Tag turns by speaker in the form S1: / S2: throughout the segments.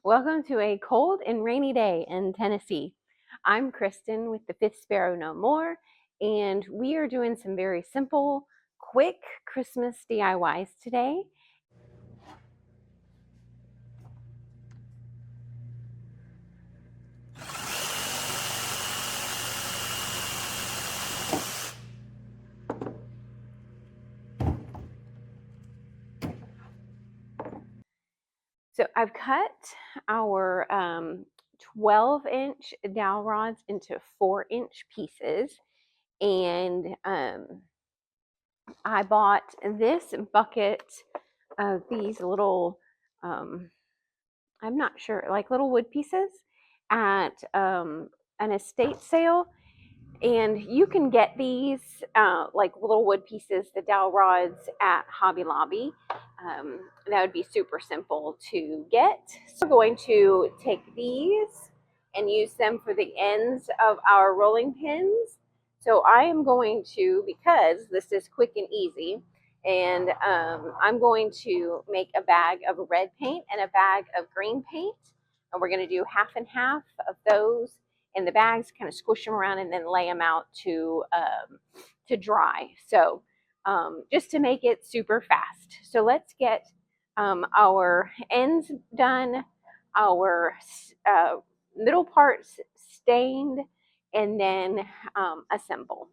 S1: Welcome to a cold and rainy day in Tennessee. I'm Kristen with the Fifth Sparrow No More, and we are doing some very simple, quick Christmas DIYs today. So I've cut our 12-inch dowel rods into 4-inch pieces, and I bought this bucket of these little, I'm not sure, like little wood pieces at an estate sale. And you can get these like little wood pieces, the dowel rods at Hobby Lobby. That would be super simple to get. So we're going to take these and use them for the ends of our rolling pins. So I am going to, because this is quick and easy, and I'm going to make a bag of red paint and a bag of green paint. And we're going to do half and half of those in the bags, kind of squish them around and then lay them out to dry. So just to make it super fast. So let's get our ends done, our middle parts stained, and then assemble.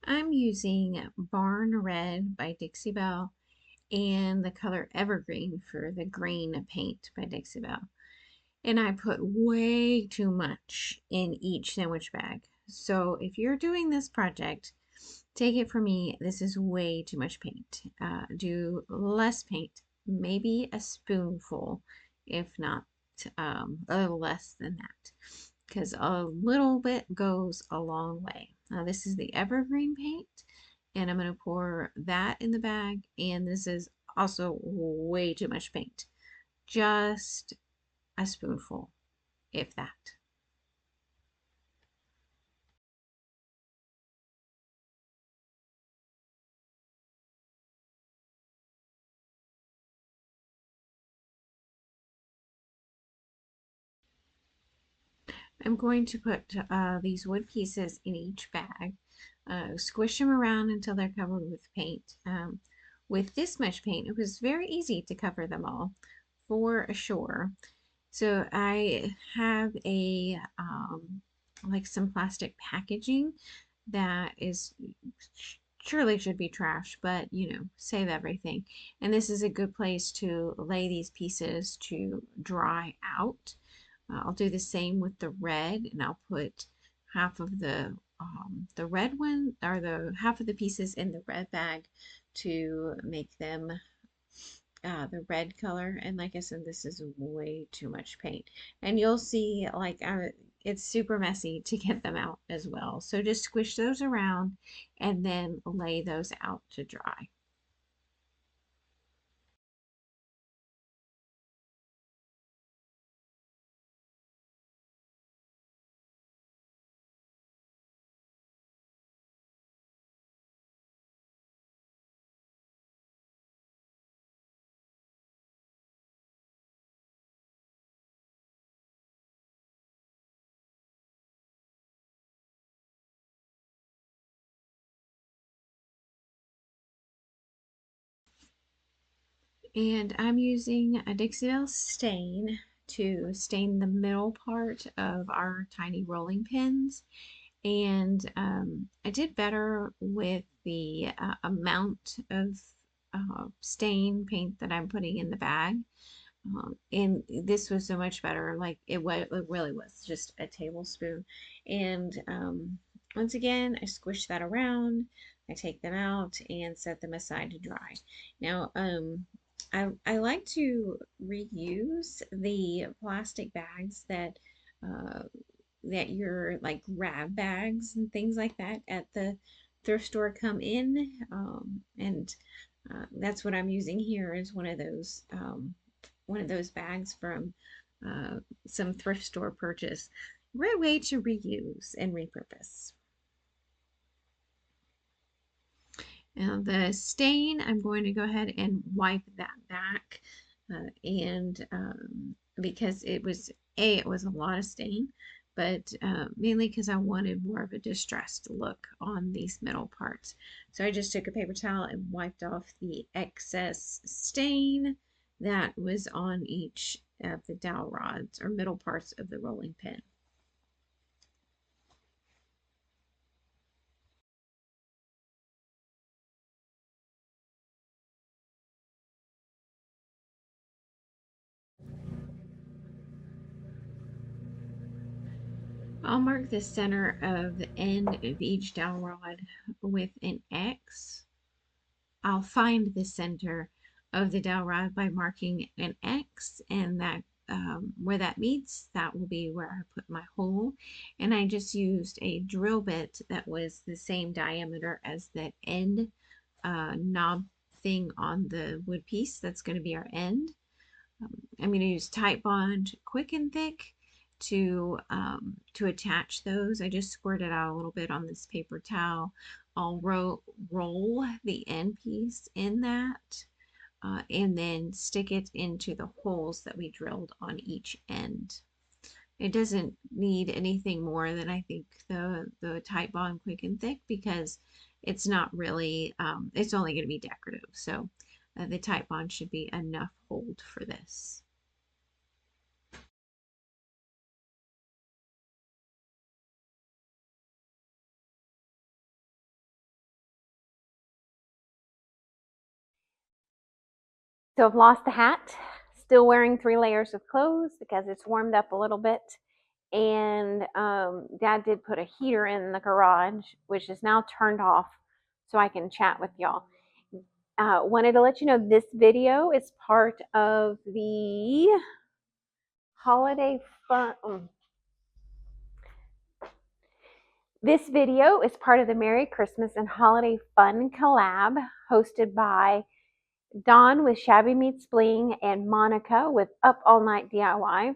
S2: I'm using Barn Red by Dixie Belle and the color Evergreen for the green paint by Dixie Belle. And I put way too much in each sandwich bag. So if you're doing this project, take it from me, this is way too much paint. Do less paint, maybe a spoonful, if not a little less than that, because a little bit goes a long way. This is the Evergreen paint, and I'm going to pour that in the bag, and this is also way too much paint. Just a spoonful, if that. I'm going to put these wood pieces in each bag, squish them around until they're covered with paint. With this much paint, it was very easy to cover them all for sure. So I have a like some plastic packaging that is surely should be trash, but save everything. And this is a good place to lay these pieces to dry out. I'll do the same with the red, and I'll put half of the red one, or the half of the pieces in the red bag to make them the red color. And like I said, this is way too much paint, and you'll see like it's super messy to get them out as well. So just squish those around and then lay those out to dry. And I'm using a Dixie Belle stain to stain the middle part of our tiny rolling pins. And I did better with the amount of stain paint that I'm putting in the bag. And this was so much better. Like it really was just a tablespoon. And once again, I squish that around. I take them out and set them aside to dry. Now, I like to reuse the plastic bags uh, that your like grab bags and things like that at the thrift store come in. And that's what I'm using here is one of those bags from some thrift store purchase. Great way to reuse and repurpose. Now the stain, I'm going to go ahead and wipe that back, and because it was a lot of stain, but mainly because I wanted more of a distressed look on these middle parts. So I just took a paper towel and wiped off the excess stain that was on each of the dowel rods or middle parts of the rolling pin. I'll mark the center of the end of each dowel rod with an X. I'll find the center of the dowel rod by marking an X, and that where that meets, that will be where I put my hole. And I just used a drill bit that was the same diameter as that end knob thing on the wood piece. That's going to be our end. I'm going to use Titebond Quick and Thick to attach those. I just squirted out a little bit on this paper towel. I'll roll the end piece in that and then stick it into the holes that we drilled on each end. It doesn't need anything more than I think the Titebond Quick and Thick, because it's not really, it's only going to be decorative. So the Titebond should be enough hold for this.
S1: So I've lost the hat, still wearing 3 layers of clothes because it's warmed up a little bit. And Dad did put a heater in the garage, which is now turned off so I can chat with y'all. Wanted to let you know this video is part of the holiday fun. This video is part of the Merry Christmas and Holiday Fun collab hosted by Dawn with Shabby Meets Bling and Monica with Up All Night DIY.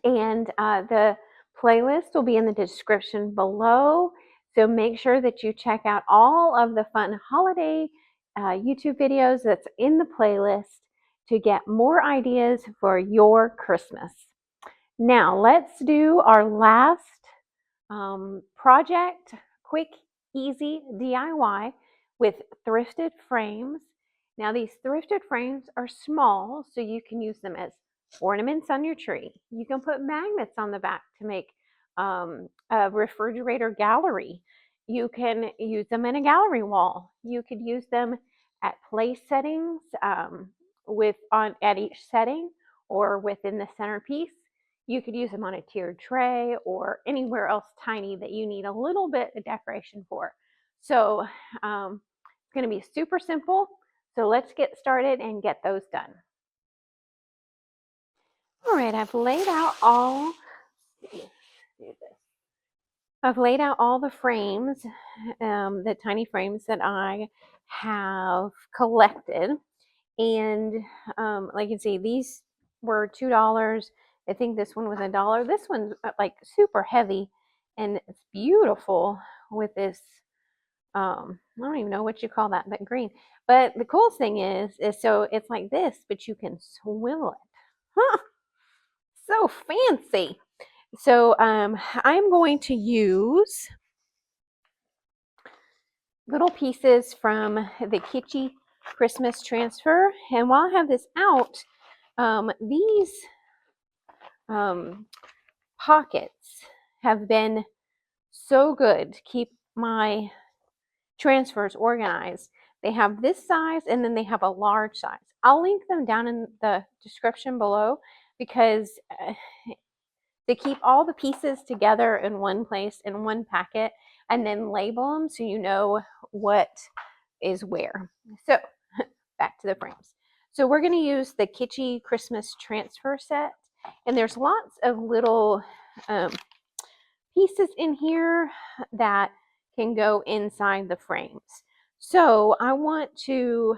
S1: And the playlist will be in the description below. So make sure that you check out all of the fun holiday YouTube videos that's in the playlist to get more ideas for your Christmas. Now let's do our last project, quick, easy DIY with thrifted frames. Now these thrifted frames are small, so you can use them as ornaments on your tree. You can put magnets on the back to make a refrigerator gallery. You can use them in a gallery wall. You could use them at place settings at each setting or within the centerpiece. You could use them on a tiered tray or anywhere else tiny that you need a little bit of decoration for. So it's going to be super simple. So let's get started and get those done. All right, I've laid out all the frames, the tiny frames that I have collected. And like you can see, these were $2. I think this one was $1. This one's like super heavy and it's beautiful with this. I don't even know what you call that, but green. But the coolest thing is so it's like this, but you can swivel it. Huh, so fancy. So I'm going to use little pieces from the Kitschy Christmas transfer. And while I have this out, these pockets have been so good to keep my transfers organized. They have this size and then they have a large size. I'll link them down in the description below because to keep all the pieces together in one place in one packet and then label them so you know what is where. So back to the frames. So we're going to use the Kitschy Christmas transfer set, and there's lots of little pieces in here that can go inside the frames. So I want to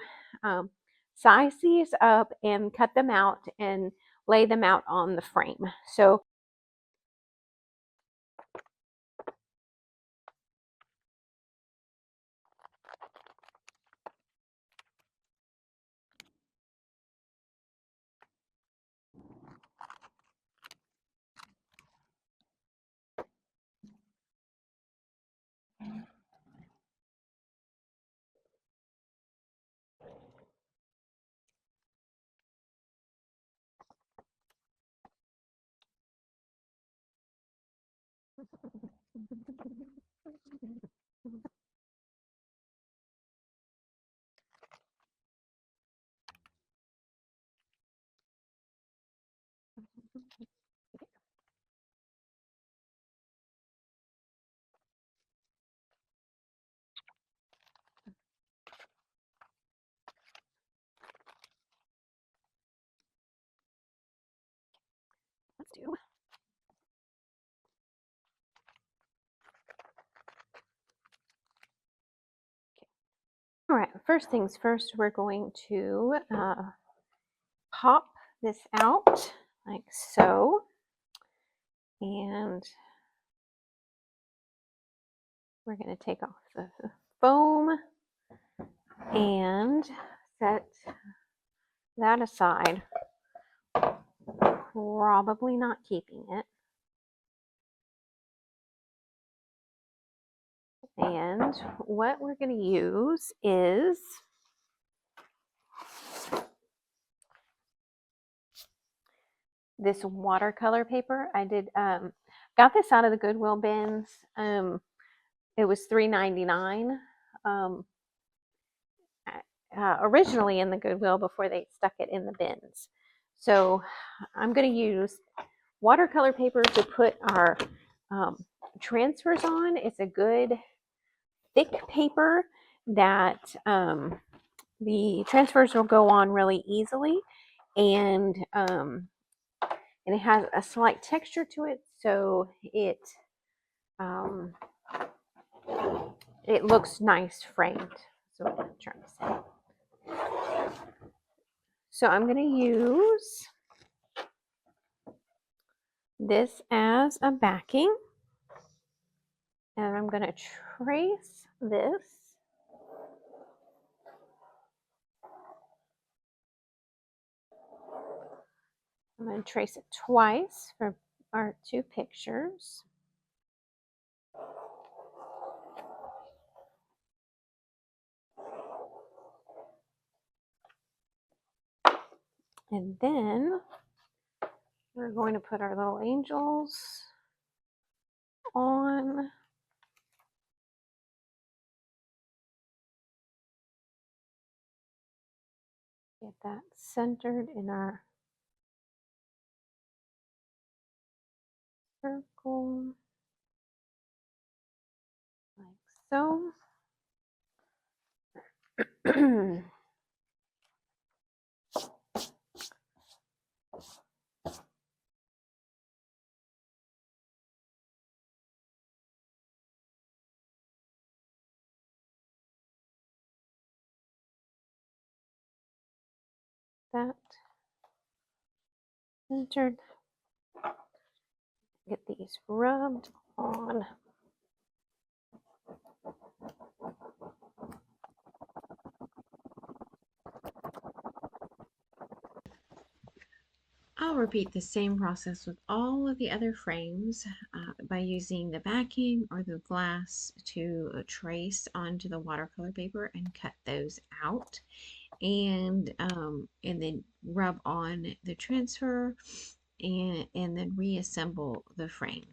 S1: size these up and cut them out and lay them out on the frame. So Let's do. All right, first things first, we're going to pop this out like so. And we're going to take off the foam and set that aside. Probably not keeping it. And what we're going to use is this watercolor paper. I did got this out of the Goodwill bins. It was $3.99 originally in the Goodwill before they stuck it in the bins. So I'm going to use watercolor paper to put our transfers on. It's a good thick paper that the transfers will go on really easily, and it has a slight texture to it, so it looks nice framed. That's what I'm trying to say. So I'm going to use this as a backing, and I'm going to trace this. I'm going to trace it twice for our two pictures. And then we're going to put our little angels on. Get that centered in our circle, like so. That centered. Get these rubbed on.
S2: I'll repeat the same process with all of the other frames by using the backing or the glass to trace onto the watercolor paper and cut those out, and then rub on the transfer and then reassemble the frame.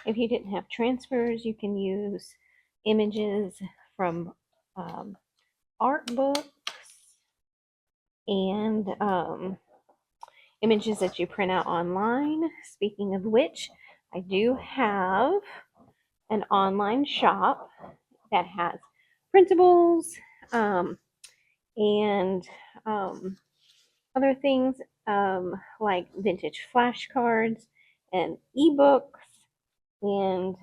S1: If you didn't have transfers, you can use images from art books and images that you print out online. Speaking of which, I do have an online shop that has printables and other things like vintage flashcards and ebooks. And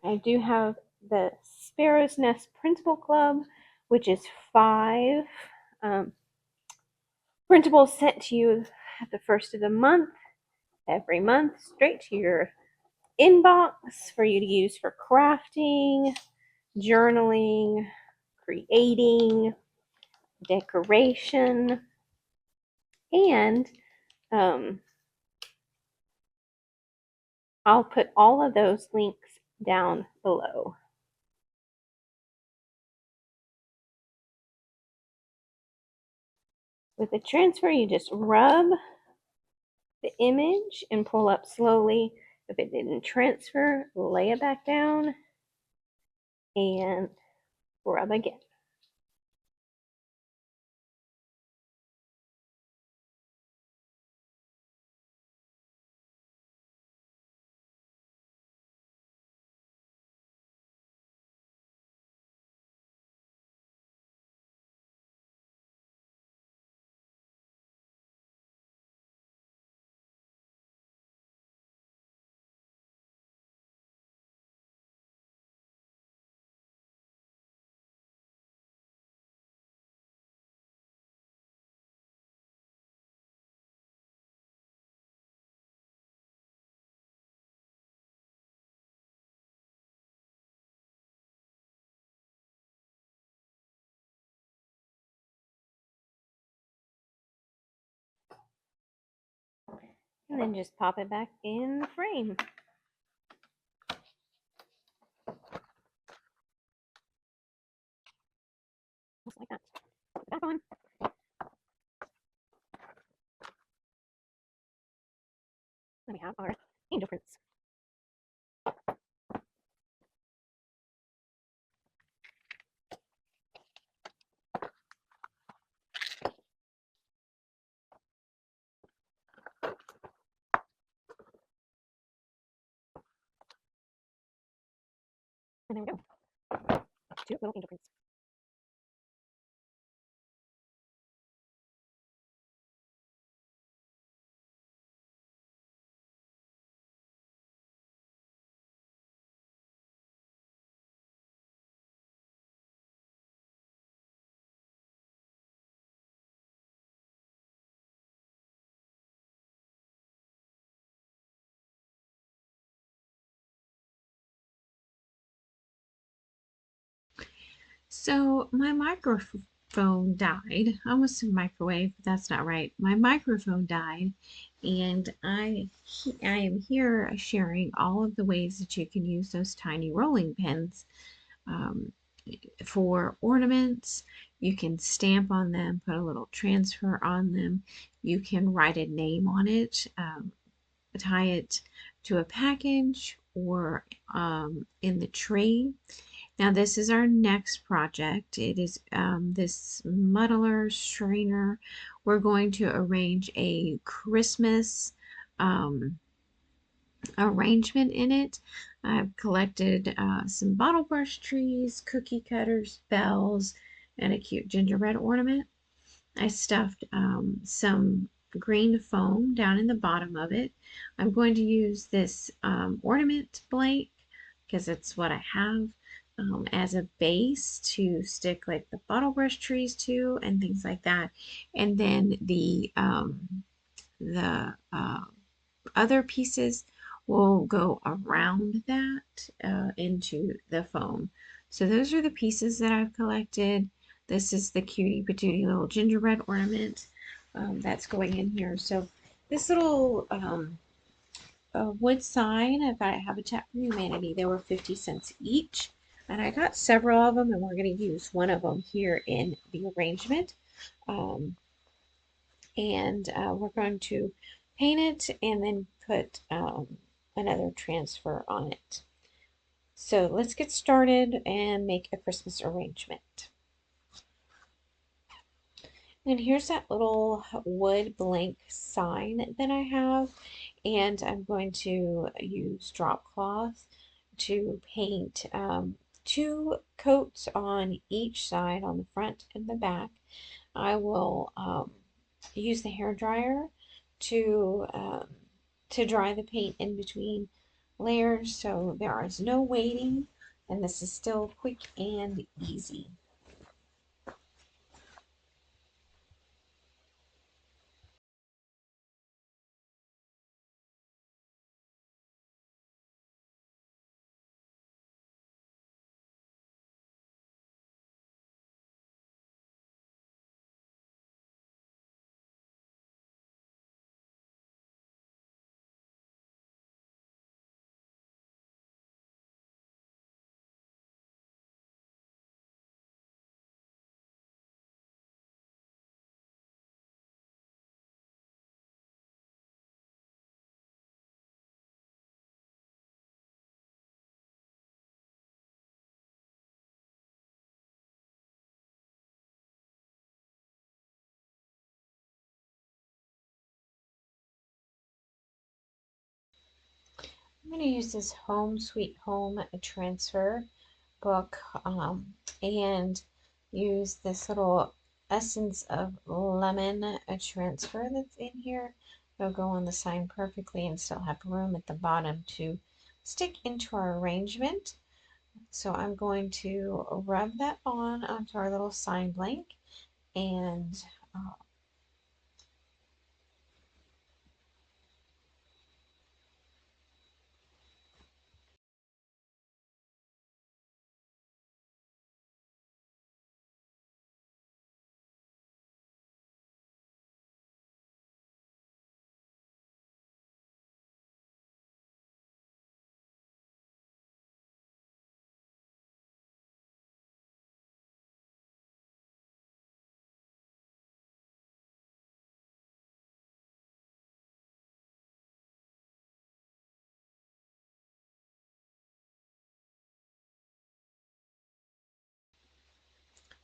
S1: I do have the Sparrow's Nest Printable Club, which is 5 printables sent to you at the first of the month, every month, straight to your inbox for you to use for crafting, journaling, creating. decoration, and um, I'll put all of those links down below. With the transfer, you just rub the image and pull up slowly. If it didn't transfer, lay it back down and rub again. And then just pop it back in the frame. Just like that. Put it back on. Then we have our angel prints. And there we go. 2 little angel prints.
S2: So my microphone died. I almost said microwave, but that's not right. My microphone died, and I am here sharing all of the ways that you can use those tiny rolling pins um, for ornaments. You can stamp on them, put a little transfer on them. You can write a name on it, tie it to a package or in the tree. Now this is our next project. It is this muddler strainer. We're going to arrange a Christmas arrangement in it. I've collected some bottle brush trees, cookie cutters, bells, and a cute gingerbread ornament. I stuffed some green foam down in the bottom of it. I'm going to use this ornament blank because it's what I have as a base to stick like the bottle brush trees to and things like that. And then the other pieces will go around that into the foam. So those are the pieces that I've collected. This is the cutie patootie little gingerbread ornament that's going in here. So this little wood sign of Habitat for Humanity, they were 50 cents each. And I got several of them, and we're going to use one of them here in the arrangement. Um, and we're going to paint it and then put another transfer on it. So let's get started and make a Christmas arrangement. And here's that little wood blank sign that I have, and I'm going to use drop cloth to paint 2 coats on each side, on the front and the back. I will use the hair dryer to dry the paint in between layers, so there is no waiting, and this is still quick and easy. I'm going to use this Home Sweet Home transfer book and use this little essence of lemon transfer that's in here. It'll go on the sign perfectly and still have room at the bottom to stick into our arrangement. So I'm going to rub that on onto our little sign blank and uh,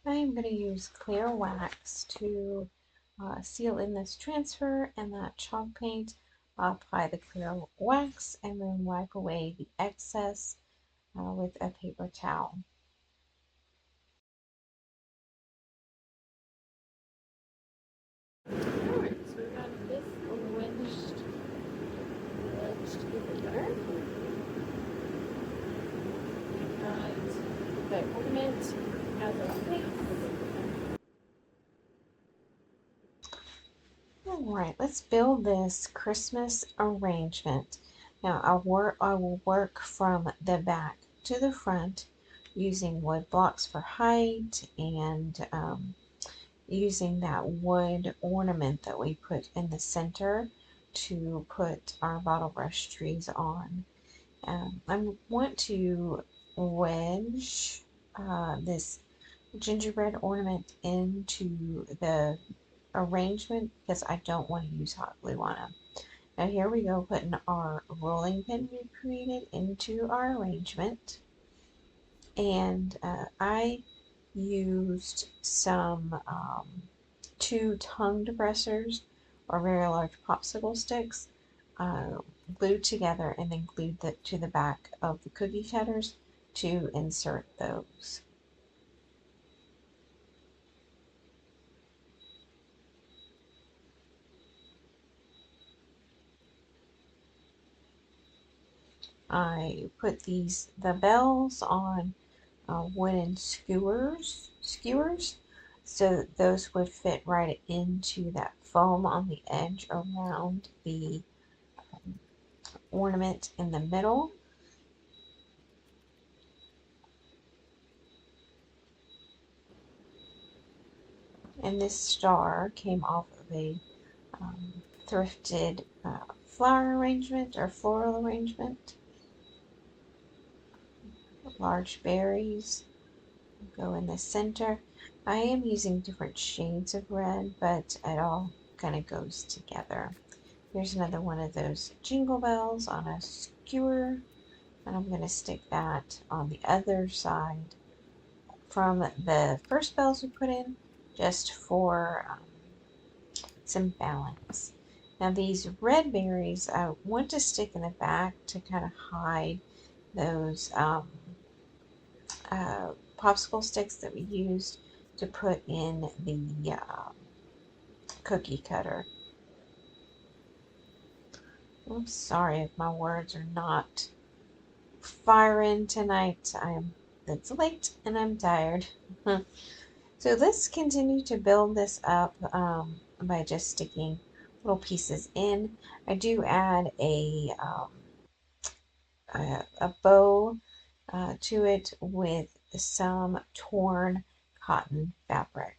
S2: I am going to use clear wax to seal in this transfer and that chalk paint. I'll apply the clear wax and then wipe away the excess with a paper towel.
S1: Alright, so we got this wedged together. We've got the ornament as a base.
S2: Alright, let's build this Christmas arrangement. Now I will work from the back to the front using wood blocks for height and using that wood ornament that we put in the center to put our bottle brush trees on. I want to wedge this gingerbread ornament into the arrangement because I don't want to use hot glue on them. Now here we go, putting our rolling pin we created into our arrangement. And I used some 2 tongue depressors or very large popsicle sticks glued together and then glued to the back of the cookie cutters to insert those. I put the bells on wooden skewers, so those would fit right into that foam on the edge around the ornament in the middle. And this star came off of a thrifted flower arrangement or floral arrangement. Large berries go in the center. I am using different shades of red, but it all kind of goes together. Here's another one of those jingle bells on a skewer, and I'm going to stick that on the other side from the first bells we put in, just for some balance. Now these red berries I want to stick in the back to kind of hide those popsicle sticks that we used to put in the cookie cutter. I'm sorry if my words are not firing tonight. It's late and I'm tired. So let's continue to build this up by just sticking little pieces in. I do add a bow to it with some torn cotton fabric.